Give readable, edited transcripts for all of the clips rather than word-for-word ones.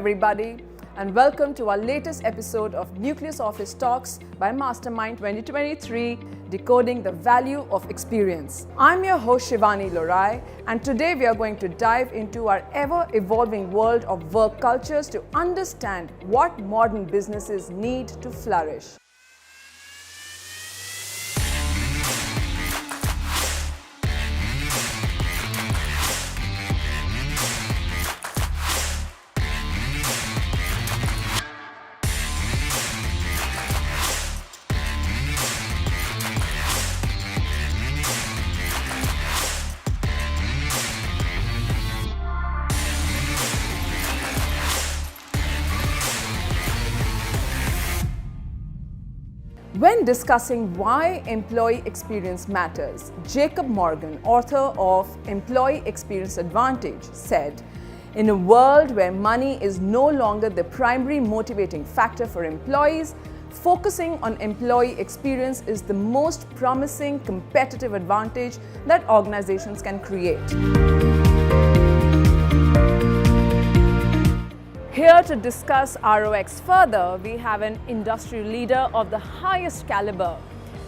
everybody, and welcome to our latest episode of Nucleus Office Talks by Mastermind 2023, Decoding the Value of Experience. I'm your host Shivani Lorai, and today we are going to dive into our ever-evolving world of work cultures to understand what modern businesses need to flourish. When discussing why employee experience matters, Jacob Morgan, author of Employee Experience Advantage, said, "In a world where money is no longer the primary motivating factor for employees, focusing on employee experience is the most promising competitive advantage that organizations can create." Here to discuss ROX further, we have an industry leader of the highest caliber.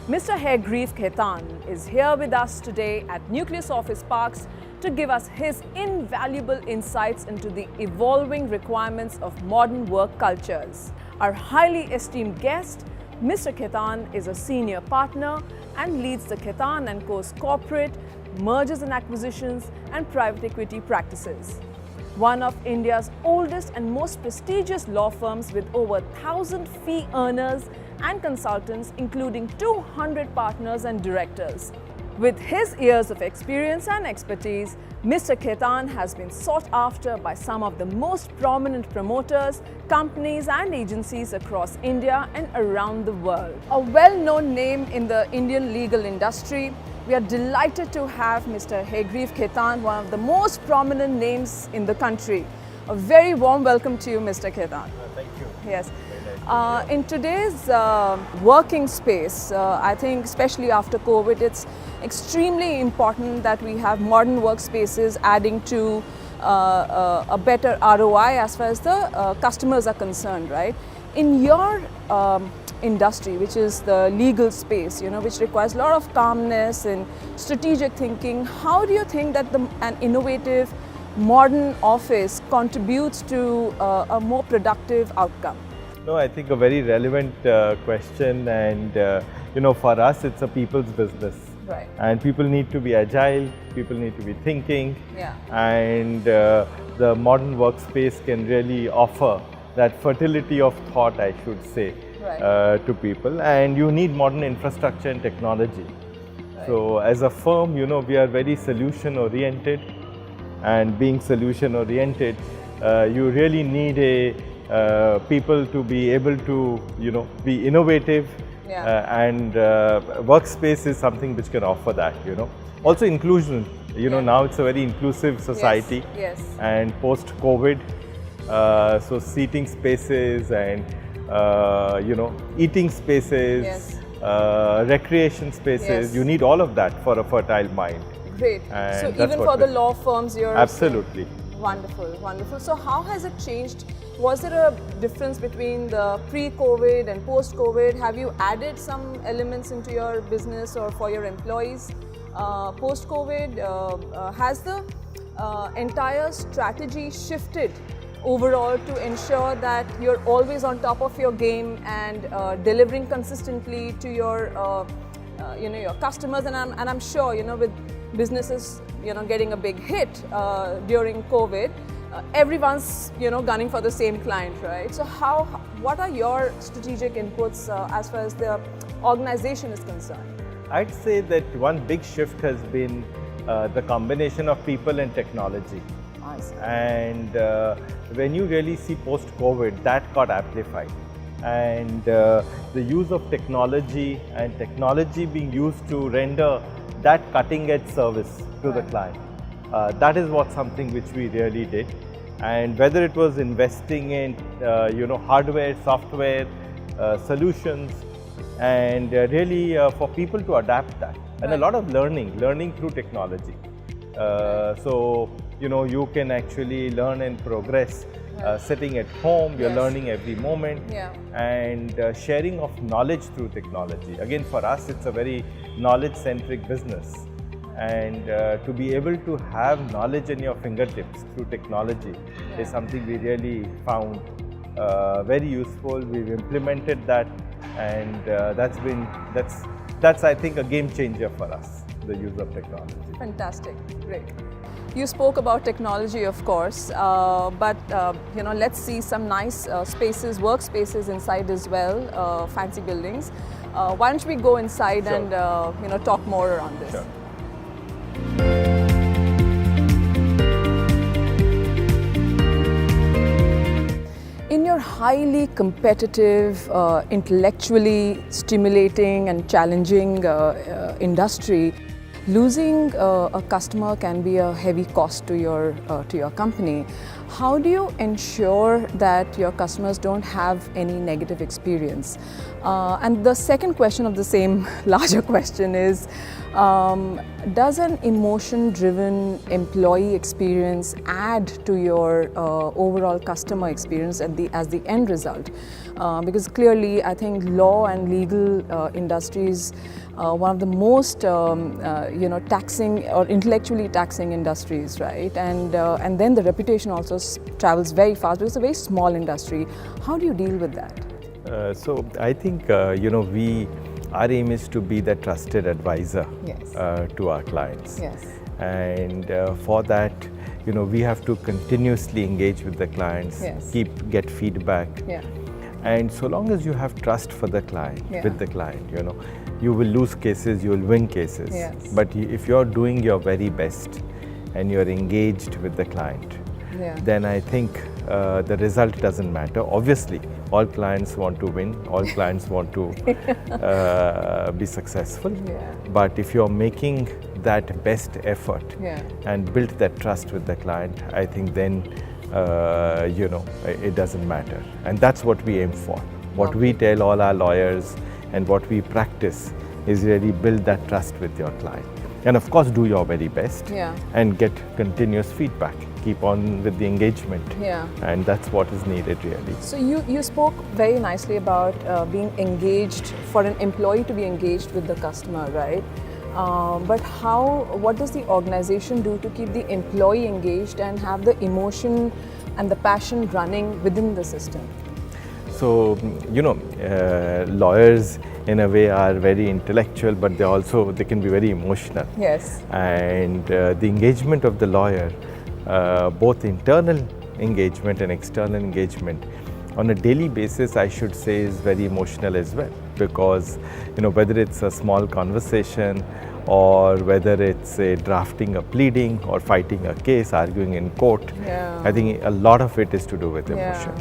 Mr. Haigreve Khaitan is here with us today at Nucleus Office Parks to give us his invaluable insights into the evolving requirements of modern work cultures. Our highly esteemed guest, Mr. Khaitan, is a senior partner and leads the Khaitan Co's corporate, mergers and acquisitions, and private equity practices. One of India's oldest and most prestigious law firms with over 1,000 fee earners and consultants, including 200 partners and directors. With his years of experience and expertise, Mr. Khaitan has been sought after by some of the most prominent promoters, companies and agencies across India and around the world. A well-known name in the Indian legal industry, we are delighted to have Mr. Haigreve Khaitan, one of the most prominent names in the country. A very warm welcome to you, Mr. Khaitan. Thank you. Yes. In today's working space, I think especially after COVID, it's extremely important that we have modern workspaces adding to a better ROI as far as the customers are concerned, right? In your industry, which is the legal space, which requires a lot of calmness and strategic thinking, how do you think that an innovative modern office contributes to a more productive outcome? No, I think a very relevant question, and for us it's a people's business. Right. And people need to be agile, people need to be thinking, and the modern workspace can really offer that fertility of thought, I should say, to people. And you need modern infrastructure and technology. Right. So as a firm, we are very solution oriented, and being solution oriented, you really need people to be able to be innovative, and workspace is something which can offer that. Also inclusion, now it's a very inclusive society. Yes. And post COVID, so seating spaces and eating spaces, recreation spaces, you need all of that for a fertile mind. Great. And so even for the law firms, you're absolutely wonderful, wonderful. So how has it changed? Was there a difference between the pre-COVID and post-COVID? Have you added some elements into your business or for your employees? Post-COVID, has the entire strategy shifted overall to ensure that you're always on top of your game and delivering consistently to your your customers? And I'm sure with businesses getting a big hit during COVID, everyone's gunning for the same client, right? So what are your strategic inputs as far as the organization is concerned? I'd say that one big shift has been the combination of people and technology. I see. And when you really see post-COVID, that got amplified. And the use of technology, and technology being used to render that cutting-edge service to the client. That is something which we really did. And whether it was investing in hardware, software, solutions, and really for people to adapt that, and a lot of learning through technology. So you can actually learn and progress sitting at home. You're learning every moment, and sharing of knowledge through technology. Again, for us, it's a very knowledge-centric business, and to be able to have knowledge in your fingertips through technology is something we really found very useful. We've implemented that, and that's I think a game changer for us, the use of technology. Fantastic, great. You spoke about technology, of course, but let's see some nice spaces, workspaces inside as well, fancy buildings. Why don't we go inside and talk more around this? Sure. In your highly competitive, intellectually stimulating and challenging industry, losing a customer can be a heavy cost to your company. How do you ensure that your customers don't have any negative experience? And the second question of the same larger question is, does an emotion-driven employee experience add to your overall customer experience as the end result? Because clearly, I think law and legal industries one of the most taxing or intellectually taxing industries, right? And then the reputation also travels very fast because it's a very small industry. How do you deal with that? So I think our aim is to be the trusted advisor to our clients. Yes. And for that, we have to continuously engage with the clients, get feedback. Yeah. And so long as you have trust for the client, with the client, you will lose cases, you will win cases. Yes. But if you're doing your very best and you're engaged with the client, then I think the result doesn't matter. Obviously, all clients want to win, all clients want to be successful. But if you're making that best effort and build that trust with the client, I think then it doesn't matter. And that's what we aim for. What we tell all our lawyers and what we practice is really build that trust with your client. And of course, do your very best and get continuous feedback. Keep on with the engagement. And that's what is needed really. So you spoke very nicely about being engaged, for an employee to be engaged with the customer, right? But what does the organization do to keep the employee engaged and have the emotion and the passion running within the system? So, lawyers in a way are very intellectual, but they can be very emotional. Yes. And the engagement of the lawyer, both internal engagement and external engagement, on a daily basis, I should say, is very emotional as well. Because, whether it's a small conversation or whether it's drafting a pleading or fighting a case, arguing in court, I think a lot of it is to do with emotion.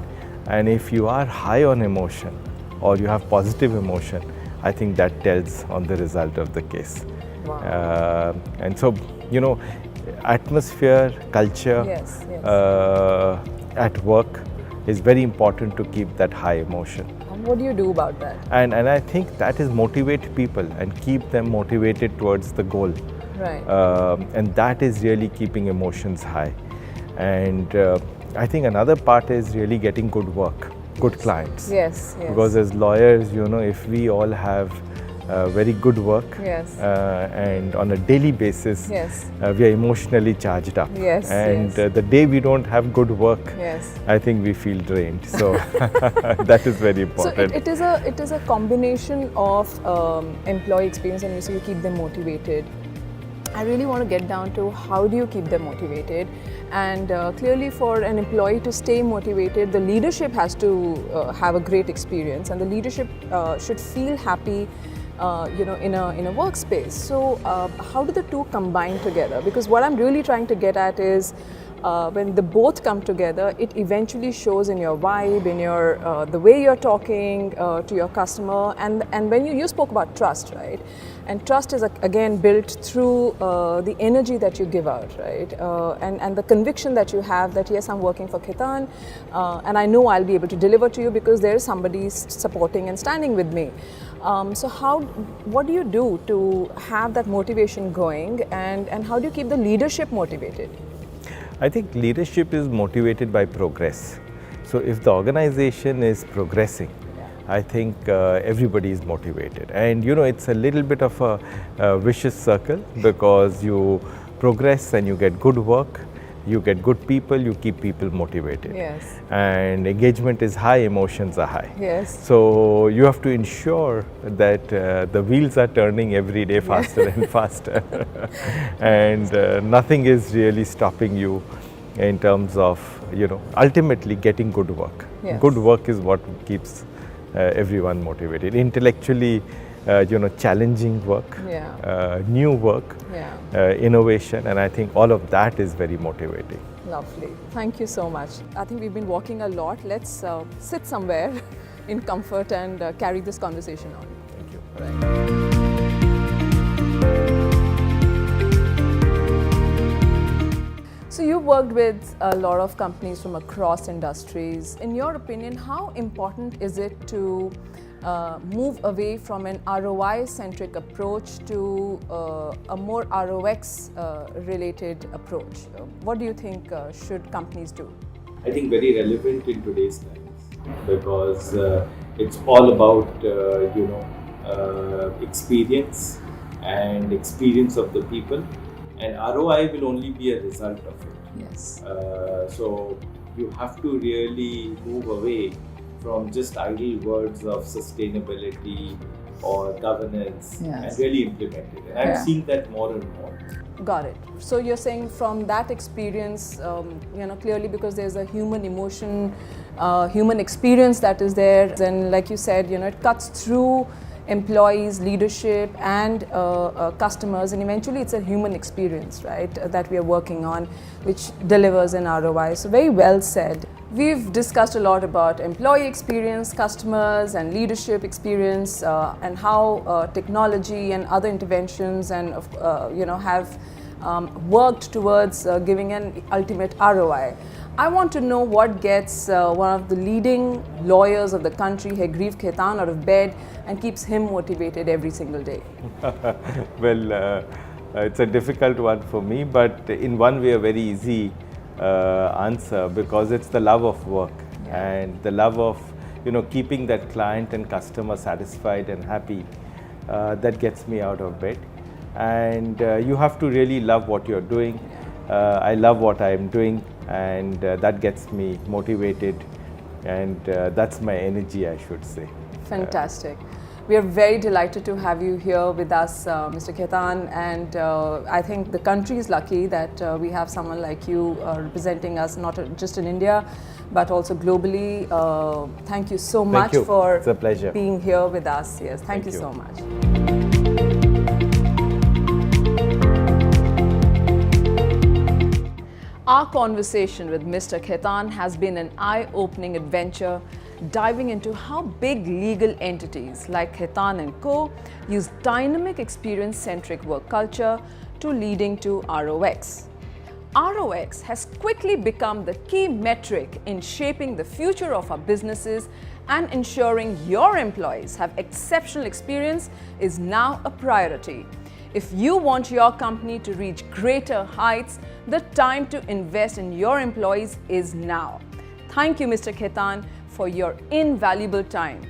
And if you are high on emotion or you have positive emotion, I think that tells on the result of the case. Wow. And so, atmosphere, culture at work is very important to keep that high emotion. And what do you do about that? And I think that is motivate people and keep them motivated towards the goal. Right. And that is really keeping emotions high. And I think another part is really getting good work, good clients. Yes. Because as lawyers, if we all have very good work and on a daily basis, we are emotionally charged up. The day we don't have good work, I think we feel drained. So that is very important. So it is a combination of employee experience, and you keep them motivated. I really want to get down to how do you keep them motivated, and clearly for an employee to stay motivated, the leadership has to have a great experience, and the leadership should feel happy in a workspace. So how do the two combine together? Because what I'm really trying to get at is when the both come together, it eventually shows in your vibe, in your the way you're talking to your customer, and when you spoke about trust, right? And trust is again built through the energy that you give out, right? And the conviction that you have that yes, I'm working for Khaitan, and I know I'll be able to deliver to you because there is somebody supporting and standing with me. So what do you do to have that motivation going, and how do you keep the leadership motivated? I think leadership is motivated by progress. So if the organization is progressing, I think everybody is motivated. And you know, it's a little bit of a vicious circle, because you progress and you get good work, you get good people, you keep people motivated. Yes. And engagement is high, emotions are high. Yes. So you have to ensure that the wheels are turning every day faster and faster. And nothing is really stopping you in terms of, you know, ultimately getting good work. Yes. Good work is what keeps everyone motivated. Intellectually, you know, challenging work, new work, innovation, and I think all of that is very motivating. Lovely. Thank you so much. I think we've been walking a lot. Let's sit somewhere in comfort and carry this conversation on. Thank you. Right. So you worked with a lot of companies from across industries. In your opinion, how important is it to move away from an ROI-centric approach to a more ROX-related approach? What do you think should companies do? I think very relevant in today's times, because it's all about experience and experience of the people, and ROI will only be a result of it. Yes. So you have to really move away from just idle words of sustainability or governance, and really implement it. And I'm seeing that more and more. Got it. So you're saying from that experience, clearly, because there's a human emotion, human experience that is there, and like you said, it cuts through employees, leadership, and customers, and eventually it's a human experience, right, that we are working on, which delivers an ROI. So very well said. We've discussed a lot about employee experience, customers, and leadership experience, and how technology and other interventions and have worked towards giving an ultimate ROI. I want to know what gets one of the leading lawyers of the country, Haigreve Khaitan, out of bed and keeps him motivated every single day. Well, it's a difficult one for me, but in one way a very easy answer, because it's the love of work and the love of keeping that client and customer satisfied and happy. That gets me out of bed. And you have to really love what you're doing. I love what I'm doing, and that gets me motivated, and that's my energy, I should say. Fantastic. We are very delighted to have you here with us, Mr. Khaitan, and I think the country is lucky that we have someone like you representing us, not just in India, but also globally. Thank you so much for it's a pleasure. Being here with us. Yes, thank you so much. Our conversation with Mr. Khaitan has been an eye-opening adventure, diving into how big legal entities like Khaitan Co use dynamic experience-centric work culture to leading to ROX. ROX has quickly become the key metric in shaping the future of our businesses, and ensuring your employees have exceptional experience is now a priority. If you want your company to reach greater heights, the time to invest in your employees is now. Thank you, Mr. Khaitan, for your invaluable time.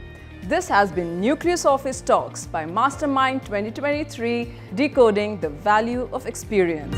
This has been Nucleus Office Talks by Mastermind 2023, decoding the value of experience.